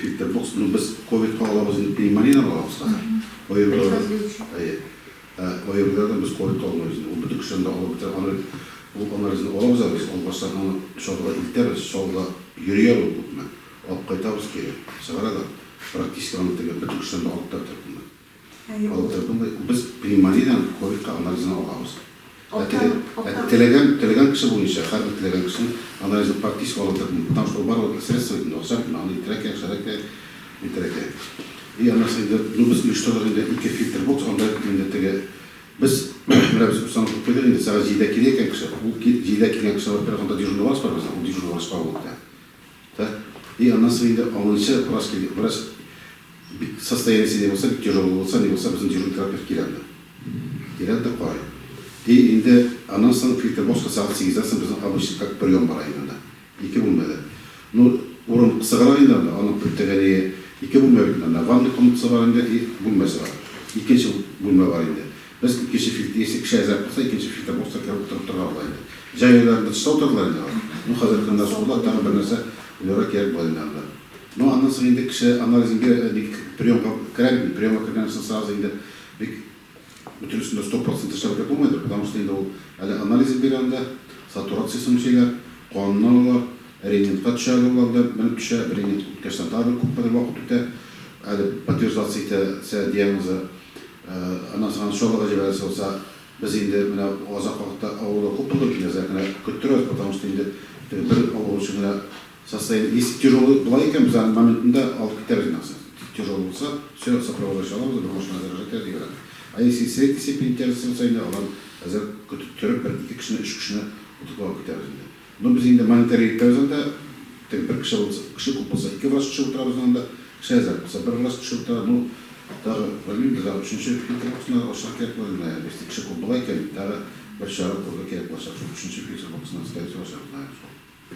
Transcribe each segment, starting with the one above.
фильтрбокс, ну без ковид калабыз инде пневмониядан алабыз казыр. Оюрлардан без ковид калабыз. Ул бүтүк шунда алып битер аны ул анализин алабыз без ал баштан аны шоуга илтербез, шоуга йөрүер ул бутна. Алып кайтабыз ки, сыгарада практически аны теге бүтүк шунда алып тартып. Алып тартып без пневмониядан ковидка анализин алабыз. Телеган киши боюнча, һәр бер телеган кишинин анализин практически алып тартып. Потому что бар средства окшап, аны итреке, шараке, итреке. И аны сыйды, ну без уйыштырганда ике фильтр бокс, анда инде теге biz biraz usanıp koyduk indi sadece jida kireyken kişi, bu jida kireyken kişi var, bir anda dejurnu var, o dejurnu var spavuldu. Так, и она свои алынча biraz bir состояние de olsa, bir tecrübe olsa, ne olsa bizim dejurnu terapevt kirende. Kirende koy. И indi anan sana filtre boşka saat 8'dersin bizim обычно как прием var ayında. İki bulmadı. Ну, orun kısagalar indi anda, onun püttegeni iki bulmadı indi. Vanlı komutusu var indi, bulması var. İkinci bulma var indi. Biz ikinci filtre, если kişi azar olsa, ikinci filtre boşsa oturup durarlardı. Jaylarında çıta otururlardı. Ну, hazırlıkında sorular, tamam bir narsa olarak gerek boyunca. Ну, ondan sonra indi kişi analizin bir priyomka kırgan sırası indi. Bütün üstünde 100% şarkı yapılmaydı. Потому что indi o analizin bir anda saturasyasını şeyler, kanunlar, рентгенге düşerlerdi. Ben düşer, rentgen kaçtan daha bir kuppadır vakit öte. Подтверждаться диагнозы, ondan sonra şoğlağa jiberse olsa, biz indi uzak vakitte ağırlığı kuppadır ki yazarken kötürüyoruz. Потому что indi bir ağırlığı için состояние, если тяжелый была, biz momentinde alıp giteriz nasıl. Тяжелый olsa, все сопровождающий bir машина заражать ediyor. А если средний степень тяжести olsa, yine alan hazır kötürüp bir iki kişinin, üç kişinin oturup giteriz. Но biz indi monitör ettiğimizde bir kişi kupulsa, iki vraç kişi oturabızında, kişi yazar olsa, bir vraç kişi oturabı, ну, daha bilmiyorum, daha üçüncü filtre boxuna aşağı gerek var. İşte kişi kupulayken, daha bir şarap kurdu gerek var. Üçüncü filtre boxuna staviti var.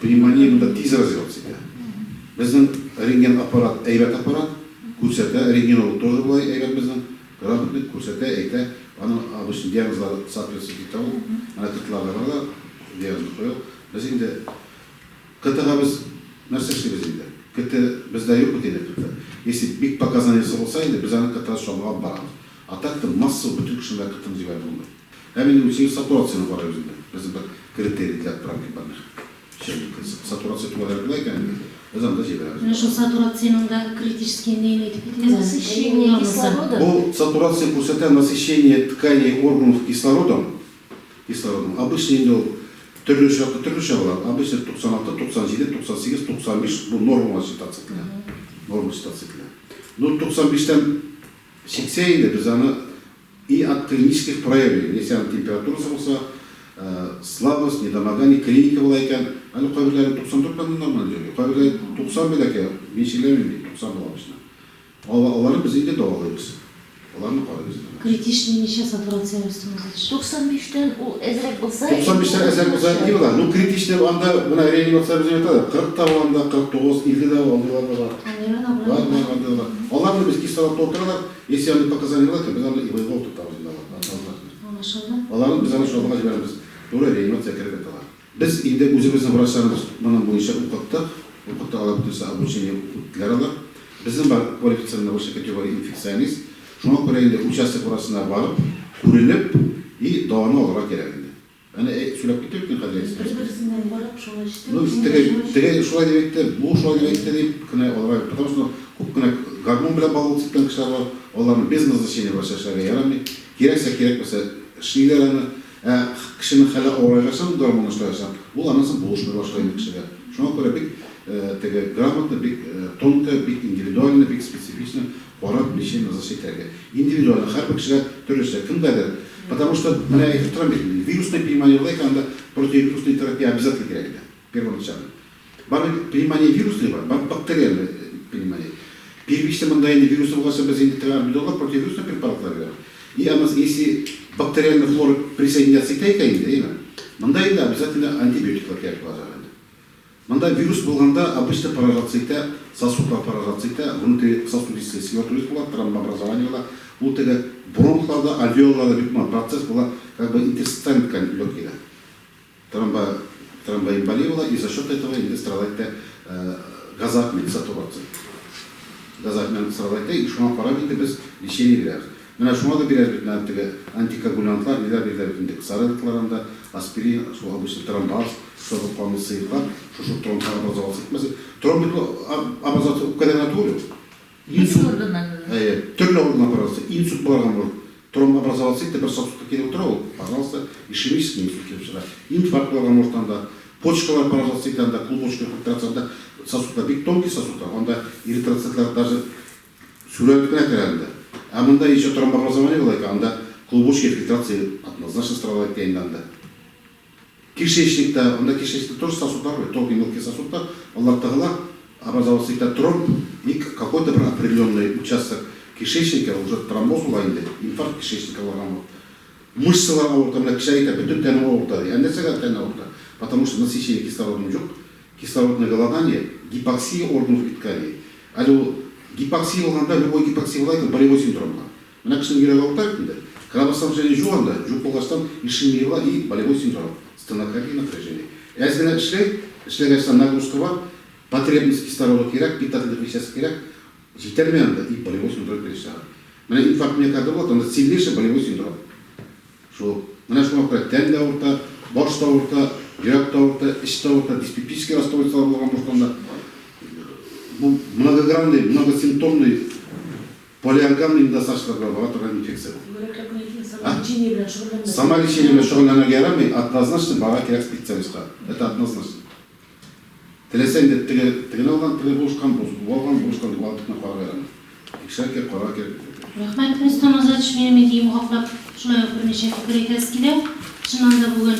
Pneumoniyada tez развиваться. Bizden rentgen aparat, eyvet aparat, kursete, rentgenolog тоже была eyvet bizden. Granatlık kursete, eyte, onun обычно диагнозları соответствует того, ana kıtlarla var da diagnoz koyuyor. Biz indi, kıtığa biz, nasıl şey biz indi? Kıtı bizde yok mu diye kıtı. Если big показаниясы olsaydı, biz onu kıtığa şoğluğa baramız. А так da massa bütün kişiler kıtını ziver bulunur. Hemen için saturasyonu var özünde. Bizim bir kriteriyle pratik barınır. Сатурация туалетlayken özüm de jiberamiz. Şu saturasyonun da критический нейный насыщение кислорода. Bu сатурация kursete насыщение тканей органов кислородом. Обычно indi türlü şey var. Обычно 96, 97, 98, 95 bu normal situasyonlar. Normal situasyonlar. Ну 95'ten çıksaydı biz onu и от клинических проявлений, если она температурасы olsa, слабость, недомогание, клиника bulayken, hani kabirlerin 94'den normal diyor. Kabirlerin 90 bile ki, bir şeyler mi 90 bulamışlar. Onların biz iyi doğalıyız. Onların koyuyoruz. Критичный нişe saturasyonu üstümüzde. 95'ten o ezrek olsa... 95'ten eser olsa iyi var. Ну, критичный anda buna reanimasyon bize yeter. 40'ta olanda, 49, 50'de oluyorlar da var. Var. Onlar da biz kислородta otururlar. Если они показания var, biz onu İbay'da oturtamız. Onların biz onu şoğluğa jiberamiz. Doğru reanimasyon kerek etalar. Biz indi özümüzün vraçlarımız bunun boyunca ukutta alabilirse обучение ukutlarlar. Bizim var kvalifikasyonunda başka kategori infeksiyonist. Şuna göre indi участок burasına varıp, kurulup, и doğanı olarak gerekli. Yani söyleyip gittik mi kadar Bir-birisinden varıp şuna işte... Ну, теге şulay demekte, bu şulay demekte deyip kına olarak, потому что көп kına gормon bile bağlı çıkan kişiler var, onların bez назначения başlaşlara yaramıyor. Gerekse gerekmese, şiilerini, kişinin hala uğraşırsan, gормon uğraşırsan, bu anasın buluşmaya başlayın kişiler. Şuna göre bir грамотно, bir тонко, bir индивидуально, bir специфично Orada bir şey назначить. Индивидуально, her bir kişiye türlüse kimdedir? Потому что вирусная пневмония влияет, противовирусная терапия обязательно керекli. Первоначально. Бар пневмония вирусный бар, бар бактериальный пневмония. Первичный мандайный вирусный влияет, без индивидуального противовирусный препаратlar берем. И если бактериальная флора присоединяется к тайкаинде, мандайында обязательно антибиотиклар керек lazım. Манда вирус болғанда обычно поражаться сосудlar поражаться внутри сосудистые свертывались была, тромбообразование было, бұл теге бронхларда, альвеолларда битман процесс была как бы интерстициальный ткань легких. Тромбоэмболия была, и за счет этого страдает газообмен, сатурация. газатынан сыралайды, шуңа қарап енді біз лечение береміз. Мына шуңа да берер бітін антикоагулянтлар, берер бітіндік сарылықларында, аспирин, сол обычно тромбаз, чтобы қоны сыйға, шушу тромб образовался. Mesela тромб образовался в каденатуру. Инсульт. Түрлі орган аппараты, инсульт болған может. Тромб образовался, ты просто сосудка келіп отырау, пожалуйста, ишемический инсульт келіп шыға. Инфаркт болған может анда, почкалар поражался, анда клубочка фильтрацияда сосудта, бик тонкий сосудта, анда эритроцитлар даже сүрелдік нәтірәлінде. А мында еще тромбообразование болады, анда клубочки фильтрации однозначно страдает дейінді. Кишечникте, анда кишечникте тоже сосудар, тонкий мелкий сосудар, олар тағыла образовался тромб и какой-то определенный участок кишечника уже тромбоз улайынды, инфаркт кишечника болған болды. Мышцалар ауырта, мына кішайта, бүтін тәнім ауырта, әндесіға тәні ауырта, потому что насыщение кислородом жоқ, кислородное голодание, гипоксия органов и тканей. Әлі гипоксия болғанда, любой гипоксия болайды, болевой синдромға. Мына кішінің керек ауыртайды, кровостан және жуғанда, жұқ болғаштан ишемия и болевой синдром, стенокардия напряжение. Әзгені ішлер әшістен нагрузка бар, потребность кислорода керек, питательных веществ керек, жетерменді и болевой синдром перешағады. Мына инфаркт миокарда болады, онда сильнейший болевой синдром. Мына шуға қарай тәнді ауырта, башта ауырта, жүректі ауырта, ішті ауырта, диспепсический расстройство болған бұртанда. Бұл многогранный, многосимптомный, полиорганный недостаточно богатырған инфекция. Сама лечение шұғылдануға ярамай, однозначно баға керек специалистқа. Это однозначно. Тілесен де тігін алған, тігі болышқан, болышқан, уақытына қоға ярамай. Екшәр қоға керек. Рахмет, Рустам Азатович, менің дейін мұғақлап шылай бірнеше пікір етескілі. Шынанда бүгін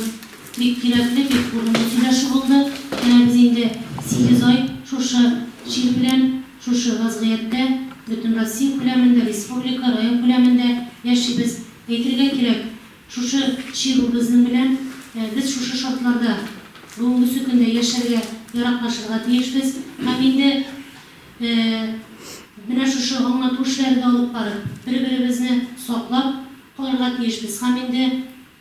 бек керекті, бек бұрынғы сөйләші болды. Біз енді 8 ай шошы шил білән, шошы вазғиятты, бүтін Россия көлемінде, республика, район көлемінде яши біз әйтірге керек. Шошы шилу біздің білән, біз шошы шартларда бүгінгі күнде яшәрге ярақлашырға тиешбіз. Һәм енді Мына шушы аңлату эшләргә алып барып, бер-беребезне саклап калырга тиешбез. Һәм инде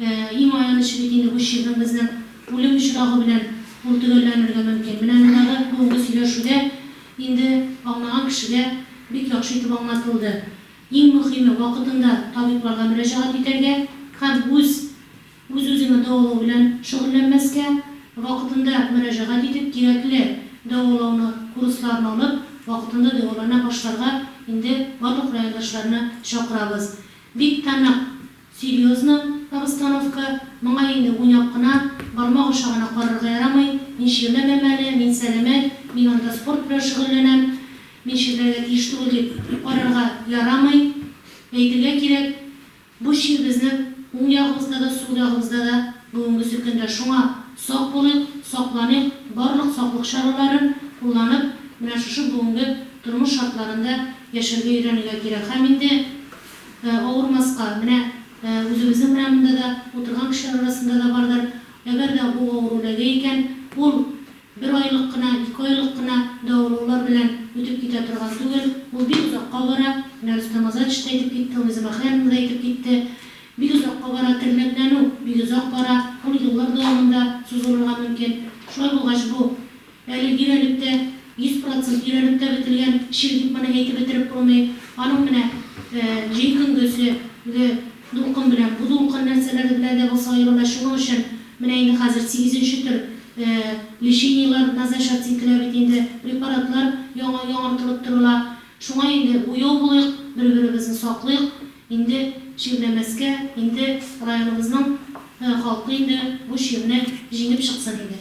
иң аянычлы бит инде бу шигырь безнең үлем очрагы белән ул төгәлләнергә мөмкин. Менә мондагы бүгенге сөйләшүдә инде аңлаган кешегә бик яхшы итеп аңлатылды. Иң мөһиме вакытында табибларга мөрәҗәгать итәргә һәм үз-үзеңне дәвалау белән шөгыльләнмәскә, вакытында мөрәҗәгать итеп кирәкле дәвалауны курсларны алып, вакытында дәвалана башларга инде барлык райондашларны чакырабыз. Бик танык, серьезно обстановка, моңа инде уйнап кына, бармак аша гына карарга ярамый. Мин ширләмәм әле, мин сәламәт, мин анда спорт белән шөгыльләнәм, мин ширләргә тиеш түгел дип карарга ярамый. Әйтергә кирәк, бу шигырь безнең уң ягыбызда да, сул ягыбызда да бүгенге көндә. Шуңа сак булыйк, сакланыйк, барлык саклык чараларын кулланып, менә шушы бүгенге тормыш шартларында яшәргә өйрәнергә кирәк. Һәм инде авырмаска, менә үзебезнең районда да утырган кешеләр арасында да бардыр. Әгәр дә бу авырулыгы икән, ул 1 айлык кына, 2 айлык кына дәвалаулар белән үтеп китә торган түгел. Ул бик озакка бара. Менә Рустам Азатович та әйтеп китте, Луиза Махлянова да әйтеп китте. Бик озакка бара, терлекләнү бик озак бара. Ул еллар дәвамында сузылырга мөмкин. Шулай булгач бу әле гирәлектә 100% ирәлектә бетелгән шигырь дип моны әйтеп бетереп булмый. Аның менә җәй көндәге дулкын белән, бу дулкын нәрсәләр белән дә булса аерылышуы өчен менә инде хәзер 8нче төр лечениялар назарат ителә бит инде, препаратлар яңартылып торыла. Шуңа инде уяу булыйк, бер-беребезне саклыйк. Инде шигырьләмәскә, инде районыбызның халкы инде бу шигырьне җиңеп чыксын иде.